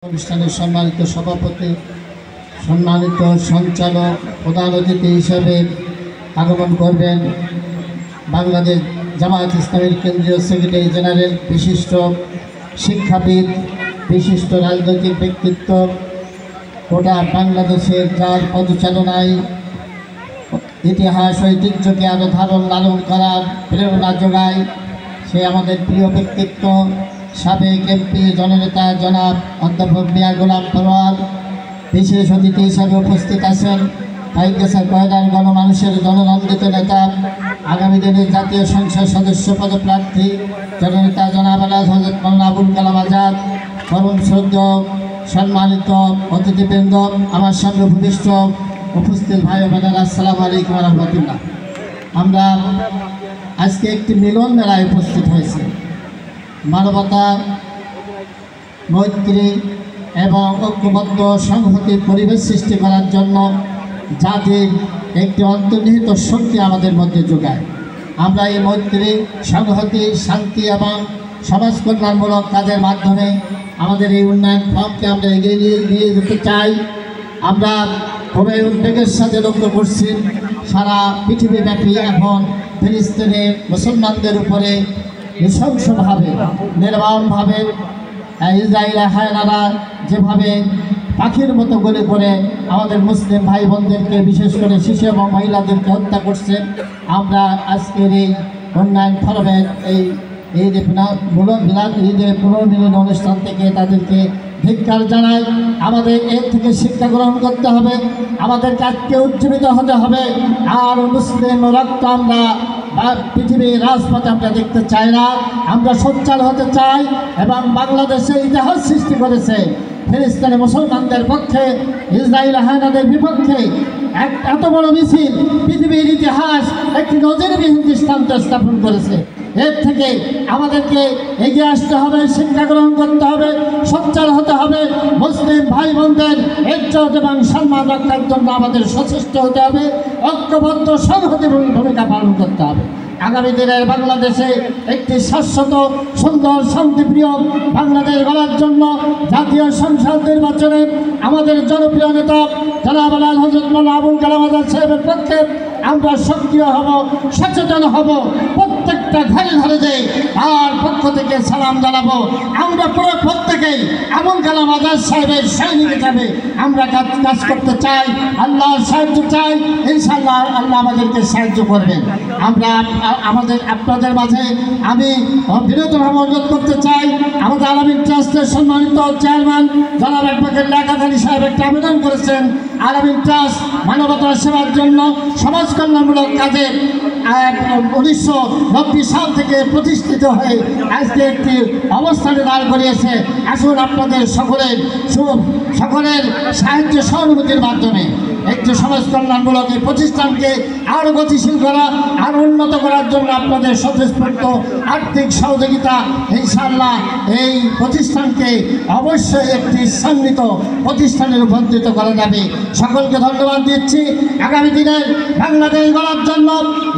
অনুষ্ঠানের সম্মানিত সভাপতি, সম্মানিত সঞ্চালক, প্রধান অতিথি হিসেবে আগমন করবেন বাংলাদেশ জামায়াত ইসলামীর কেন্দ্রীয় সেক্রেটারি জেনারেল, বিশিষ্ট শিক্ষাবিদ, বিশিষ্ট রাজনৈতিক ব্যক্তিত্ব, গোটা বাংলাদেশের যার পদচালনায় ইতিহাস ঐতিহ্যকে আরও ধারণ লালন করার প্রেরণা যোগায়, সে আমাদের প্রিয় ব্যক্তিত্ব সাবেক এমপি জননেতা জনাব অধ্যাপক মিয়া গোলাম পরোয়ার। বিশেষ অতিথি হিসাবে উপস্থিত আছেন বাইকেসার কয়দার গণমানুষের জননন্দিত নেতা, আগামী দিনের জাতীয় সংসদ সদস্য পদপ্রার্থী জননেতা জনাব আলহাজ হযরত মাওলানা আবুল কালাম আজাদ। পরম শ্রদ্ধেয় সম্মানিত অতিথিবৃন্দ, আমার সামনে ভূমিষ্ঠ উপস্থিত ভাই বোনেরা, আসসালামু আলাইকুম রহমতুল্লাহ। আমরা আজকে একটি মিলন মেলায় উপস্থিত হয়েছি। মানবতা, মৈত্রী এবং ঐক্যবদ্ধ সংহতির পরিবেশ সৃষ্টি করার জন্য জাতির একটি অন্তর্নিহিত শক্তি আমাদের মধ্যে যোগায়। আমরা এই মৈত্রী, সংহতি, শান্তি এবং সমাজ কল্যাণমূলক কাজের মাধ্যমে আমাদের এই উন্নয়ন ফর্মকে আমরা এগিয়ে নিয়ে যেতে চাই। আমরা খুবই উদ্বেগের সাথে লক্ষ্য করছি, সারা পৃথিবীব্যাপী এখন ফিলিস্তিনে মুসলমানদের উপরে নৃশংসভাবে, নির্মমভাবে ইসরায়েলি হায়নারা যেভাবে পাখির মতো গলে করে আমাদের মুসলিম ভাই বোনদেরকে, বিশেষ করে শিশু এবং মহিলাদেরকে হত্যা করছে। আমরা আজকের এই উন্নয়ন ফরমের এই ঈদের পুনর্মিলন অনুষ্ঠান থেকে তাদেরকে ধিক্কার জানাই। আমাদের এর থেকে শিক্ষা গ্রহণ করতে হবে, আমাদের কাজকে উজ্জীবিত হতে হবে। আর মুসলিম রক্ত আমরা পৃথিবীর রাজপথে আমরা দেখতে চাই না, আমরা সোচ্চার হতে চাই। এবং বাংলাদেশে ইতিহাস সৃষ্টি করেছে ফিলিস্তিনি মুসলমানদের পক্ষে, ইসরায়েল হায়নাদের বিপক্ষে এত বড় মিছিল পৃথিবীর ইতিহাস একটি নজিরবিহীন দৃষ্টান্ত স্থাপন করেছে। এর থেকে আমাদেরকে এগিয়ে আসতে হবে, শিক্ষা গ্রহণ করতে হবে, সোচ্চার হতে হবে। মুসলিম ভাই বোনদের ইজ্জত এবং সম্মান রক্ষার জন্য আমাদের সচেষ্ট হতে হবে, ঐক্যবদ্ধ সংহতি ভূমিকা পালন করতে হবে। আগামী দিনের বাংলাদেশে একটি শাশ্বত, সুন্দর, শান্তিপ্রিয় বাংলাদেশ গড়ার জন্য জাতীয় সংসদ নির্বাচনে আমাদের জনপ্রিয় নেতা জনাব আলহাজ হযরত মাওলানা আবুল কালাম আজাদ সাহেবের পক্ষে আমরা সক্রিয় হব, সচেতন হব। প্রত্যেকটা ঘরে ঘরে যাই আর পক্ষ থেকে সালাম জানাবো। আমরা পুরো প্রত্যেকেই আবুল কালাম আজাদ সাহেবের সৈনিক হিসাবে আমরা কাজ করতে চাই। আল্লাহর সাহায্য চাই, ইনশাআল্লাহ আল্লাহ আমাদেরকে সাহায্য করবেন। আমরা আপনাদের মাঝে আমি বিনীতভাবে অনুরোধ করতে চাই, আমাদের আলামিন ট্রাস্টের সম্মানিত চেয়ারম্যান জনাব অ্যাডভোকেট লিয়াকত আলী সাহেব একটা আবেদন করেছেন। আলামিন ট্রাস্ট মানবতার সেবার জন্য, সমাজ কল্যাণমূলক কাজে 1990 সাল থেকে প্রতিষ্ঠিত হয়ে আজকে একটি অবস্থানে দাঁড় করিয়েছে। আসুন আপনাদের সকলের সাহায্য সহানুভূতির মাধ্যমে একটি সমাজ কল্যাণমূলক এই প্রতিষ্ঠানকে আরও গতিশীল করা, আরও উন্নত করার জন্য আপনাদের স্বতঃস্ফূর্ত আর্থিক সহযোগিতা, ইনশাআল্লাহ এই প্রতিষ্ঠানকে অবশ্যই একটি সম্মিলিত প্রতিষ্ঠানে রূপান্তরিত করা যাবে। সকলকে ধন্যবাদ দিচ্ছি। আগামী দিনে বাংলাদেশ গড়ার জন্য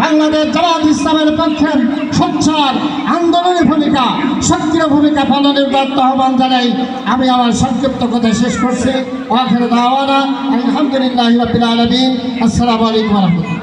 বাংলাদেশ জামায়াত ইসলামের পক্ষে সোচ্চার আন্দোলনের ভূমিকা, সক্রিয় ভূমিকা পালনের দায়িত্ব আহ্বান জানাই আমি আমার সংক্ষিপ্ত কথা শেষ করছি। আখির দাওয়ানা আলহামদুলিল্লাহি রাব্বিল আলামিন। আসসালামু আলাইকুম ওয়া রাহমাতুল্লাহ।